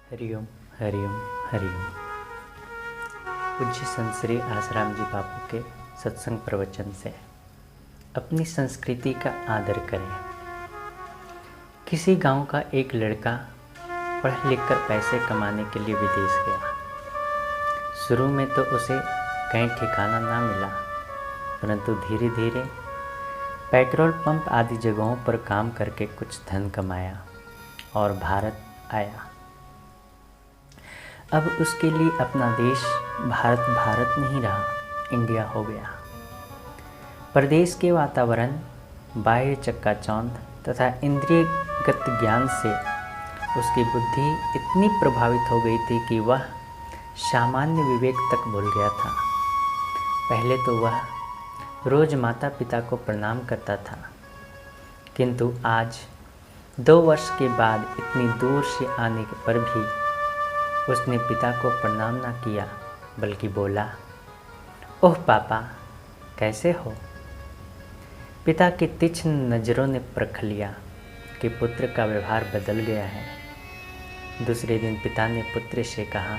हरिओम हरिओम हरिओम। पूज्य संत श्री आसाराम जी बापू के सत्संग प्रवचन से अपनी संस्कृति का आदर करें। किसी गांव का एक लड़का पढ़ लिख कर पैसे कमाने के लिए विदेश गया। शुरू में तो उसे कहीं ठिकाना ना मिला, परंतु धीरे धीरे पेट्रोल पंप आदि जगहों पर काम करके कुछ धन कमाया और भारत आया। अब उसके लिए अपना देश भारत नहीं रहा, इंडिया हो गया। प्रदेश के वातावरण, बाह्य चकाचौंध तथा इंद्रियगत ज्ञान से उसकी बुद्धि इतनी प्रभावित हो गई थी कि वह सामान्य विवेक तक भूल गया था। पहले तो वह रोज माता पिता को प्रणाम करता था, किंतु आज 2 वर्ष के बाद इतनी दूर से आने पर भी उसने पिता को प्रणाम न किया, बल्कि बोला, ओह पापा, कैसे हो। पिता की तीक्ष्ण नज़रों ने परख लिया कि पुत्र का व्यवहार बदल गया है। दूसरे दिन पिता ने पुत्र से कहा,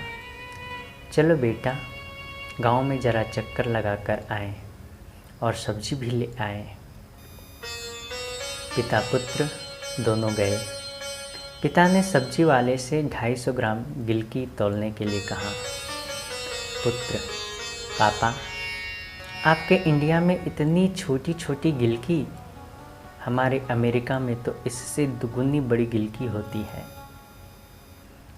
चलो बेटा, गांव में ज़रा चक्कर लगा कर आएँ और सब्जी भी ले आएँ। पिता पुत्र दोनों गए। पिता ने सब्जी वाले से 250 ग्राम गिलकी तौलने के लिए कहा। पुत्र, पापा, आपके इंडिया में इतनी छोटी छोटी गिलकी, हमारे अमेरिका में तो इससे दुगुनी बड़ी गिलकी होती है।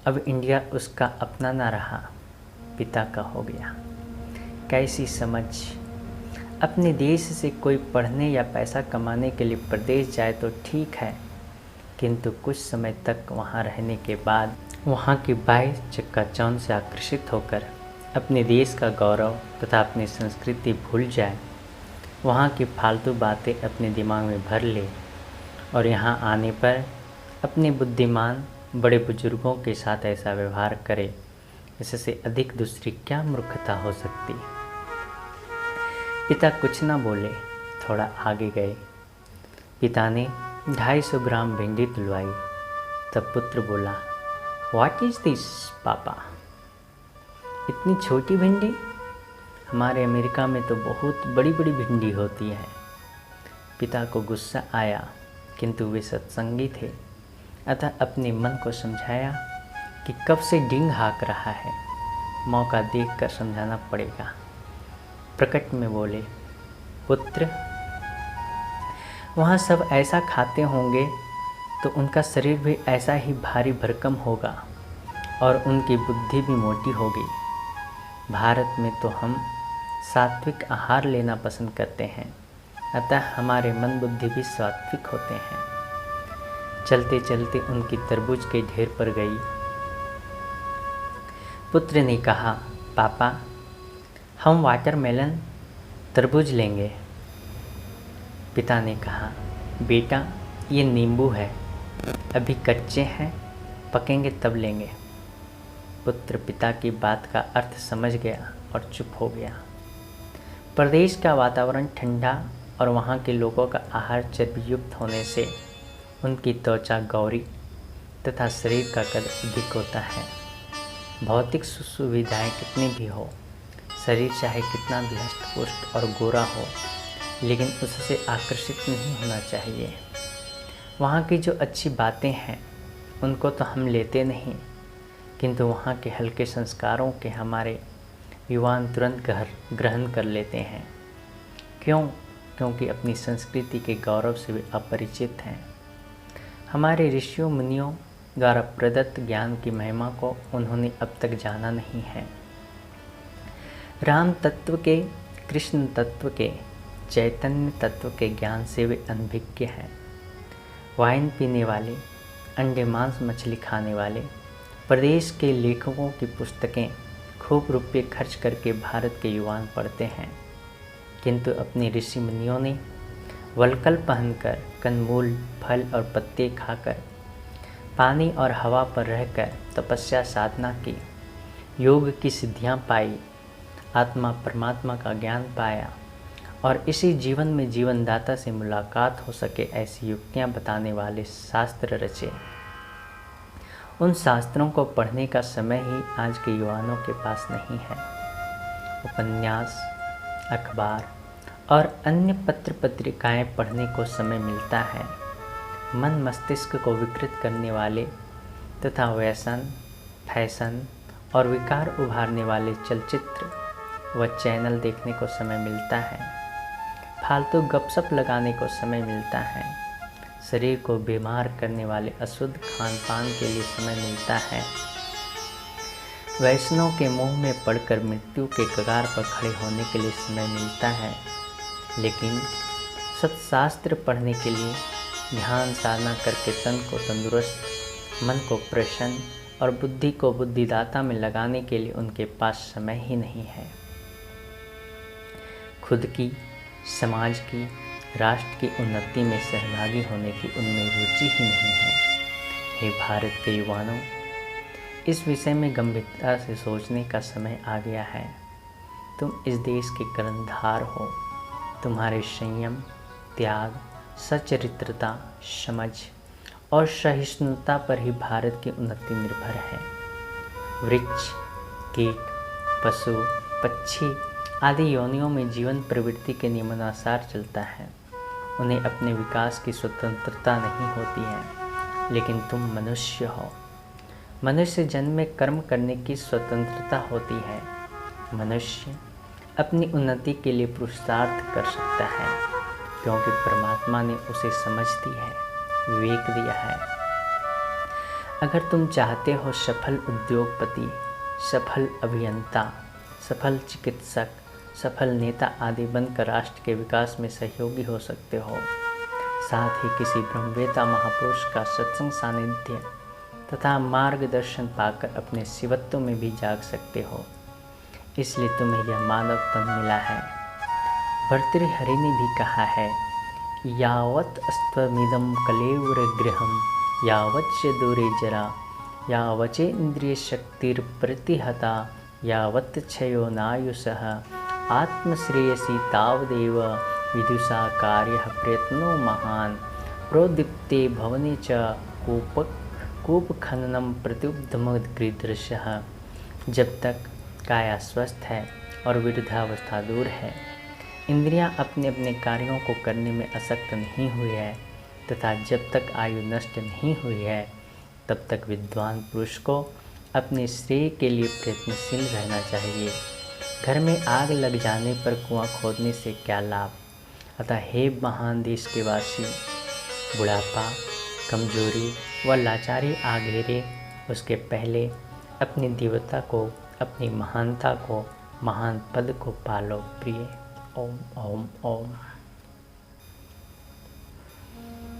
अब इंडिया उसका अपना ना रहा, पिता का हो गया। कैसी समझ। अपने देश से कोई पढ़ने या पैसा कमाने के लिए प्रदेश जाए तो ठीक है, किंतु कुछ समय तक वहाँ रहने के बाद वहाँ की बाह्य चकाचौंध से आकर्षित होकर अपने देश का गौरव तथा अपनी संस्कृति भूल जाए, वहाँ की फालतू बातें अपने दिमाग में भर ले और यहाँ आने पर अपने बुद्धिमान बड़े बुजुर्गों के साथ ऐसा व्यवहार करे, इससे अधिक दूसरी क्या मूर्खता हो सकती। पिता कुछ ना बोले, थोड़ा आगे गए। पिता ने 250 ग्राम भिंडी तुलवाई। तब पुत्र बोला, व्हाट इज़ दिस पापा, इतनी छोटी भिंडी, हमारे अमेरिका में तो बहुत बड़ी बड़ी भिंडी होती है। पिता को गुस्सा आया, किंतु वे सत्संगी थे, अतः अपने मन को समझाया कि कब से डींग हाँक रहा है, मौका देखकर समझाना पड़ेगा। प्रकट में बोले, पुत्र, वहाँ सब ऐसा खाते होंगे तो उनका शरीर भी ऐसा ही भारी भरकम होगा और उनकी बुद्धि भी मोटी होगी। भारत में तो हम सात्विक आहार लेना पसंद करते हैं, अतः हमारे मन बुद्धि भी सात्विक होते हैं। चलते चलते उनकी तरबूज के ढेर पर गई। पुत्र ने कहा, पापा, हम वाटरमेलन तरबूज लेंगे। पिता ने कहा, बेटा, ये नींबू है, अभी कच्चे हैं, पकेंगे तब लेंगे। पुत्र पिता की बात का अर्थ समझ गया और चुप हो गया। प्रदेश का वातावरण ठंडा और वहाँ के लोगों का आहार चर्बीयुक्त होने से उनकी त्वचा गौरी तथा शरीर का कद अधिक होता है। भौतिक सुविधाएं कितनी भी हो, शरीर चाहे कितना भी हष्ट-पुष्ट और गोरा हो, लेकिन उससे आकर्षित नहीं होना चाहिए। वहाँ की जो अच्छी बातें हैं उनको तो हम लेते नहीं, किंतु वहाँ के हल्के संस्कारों के हमारे युवान तुरंत ग्रहण कर लेते हैं। क्यों? क्योंकि अपनी संस्कृति के गौरव से वे अपरिचित हैं। हमारे ऋषियों मुनियों द्वारा प्रदत्त ज्ञान की महिमा को उन्होंने अब तक जाना नहीं है। राम तत्व के, कृष्ण तत्व के, चैतन्य तत्व के ज्ञान से वे अनभिज्ञ हैं। वाइन पीने वाले, अंडे मांस मछली खाने वाले प्रदेश के लेखकों की पुस्तकें खूब रुपये खर्च करके भारत के युवान पढ़ते हैं, किंतु अपने ऋषि मुनियों ने वलकल पहनकर, कंदमूल, फल और पत्ते खाकर, पानी और हवा पर रहकर तपस्या साधना की, योग की सिद्धियां पाई, आत्मा परमात्मा का ज्ञान पाया और इसी जीवन में जीवनदाता से मुलाकात हो सके ऐसी युक्तियां बताने वाले शास्त्र रचे। उन शास्त्रों को पढ़ने का समय ही आज के युवाओं के पास नहीं है। उपन्यास, अखबार और अन्य पत्र पत्रिकाएं पढ़ने को समय मिलता है। मन मस्तिष्क को विकृत करने वाले तथा व्यसन, फैशन और विकार उभारने वाले चलचित्र व चैनल देखने को समय मिलता है। फालतू गपशप लगाने को समय मिलता है। शरीर को बीमार करने वाले अशुद्ध खान पान के लिए समय मिलता है। वैष्णव के मुंह में पड़कर मृत्यु के कगार पर खड़े होने के लिए समय मिलता है। लेकिन सत्शास्त्र पढ़ने के लिए ध्यान साधना करके तन को तंदुरुस्त, मन को प्रसन्न और बुद्धि को बुद्धिदाता में लगाने के लिए उनके पास समय ही नहीं है। खुद की, समाज की, राष्ट्र की उन्नति में सहभागी होने की उनमें रुचि ही नहीं है। हे भारत के युवाओं, इस विषय में गंभीरता से सोचने का समय आ गया है। तुम इस देश के कर्णधार हो। तुम्हारे संयम, त्याग, सच्चरित्रता, समझ और सहिष्णुता पर ही भारत की उन्नति निर्भर है। वृक्ष, कीट, पशु, पक्षी आदि योनियों में जीवन प्रवृत्ति के नियमानुसार चलता है। उन्हें अपने विकास की स्वतंत्रता नहीं होती है, लेकिन तुम मनुष्य हो। मनुष्य जन्म में कर्म करने की स्वतंत्रता होती है। मनुष्य अपनी उन्नति के लिए पुरुषार्थ कर सकता है, क्योंकि परमात्मा ने उसे समझ दी है, विवेक दिया है। अगर तुम चाहते हो सफल उद्योगपति, सफल अभियंता, सफल चिकित्सक, सफल नेता आदि बनकर राष्ट्र के विकास में सहयोगी हो सकते हो। साथ ही किसी ब्रह्मवेता महापुरुष का सत्संग सानिध्य तथा मार्गदर्शन पाकर अपने शिवत्व में भी जाग सकते हो। इसलिए तुम्हें यह मानव तन मिला है। भर्तृहरि ने भी कहा है, यावत् अस्त्वमिदं कलेवर गृहं यावच्च दूरे जरा यावचे इंद्रिय शक्तिर्प्रतिहता यावत् क्षयो नायुषः आत्मश्रेयसी तावदेव विदुषा कार्यः प्रयत्नो महान् प्रोदीप्ते भवने च कूपखननं प्रत्युब्धमग्रीदृशः। जब तक काया स्वस्थ है और विरुद्धावस्था दूर है, इंद्रियां अपने अपने कार्यों को करने में आसक्त नहीं हुई है तथा जब तक आयु नष्ट नहीं हुई है, तब तक विद्वान पुरुष को अपने श्रेय के लिए प्रयत्नशील रहना चाहिए। घर में आग लग जाने पर कुआं खोदने से क्या लाभ। अतः हे महान देश के वासी, बुढ़ापा, कमजोरी व लाचारी आ घेरे उसके पहले अपनी दिव्यता को, अपनी महानता को, महान पद को पालो प्रिय। ओम ओम ओम।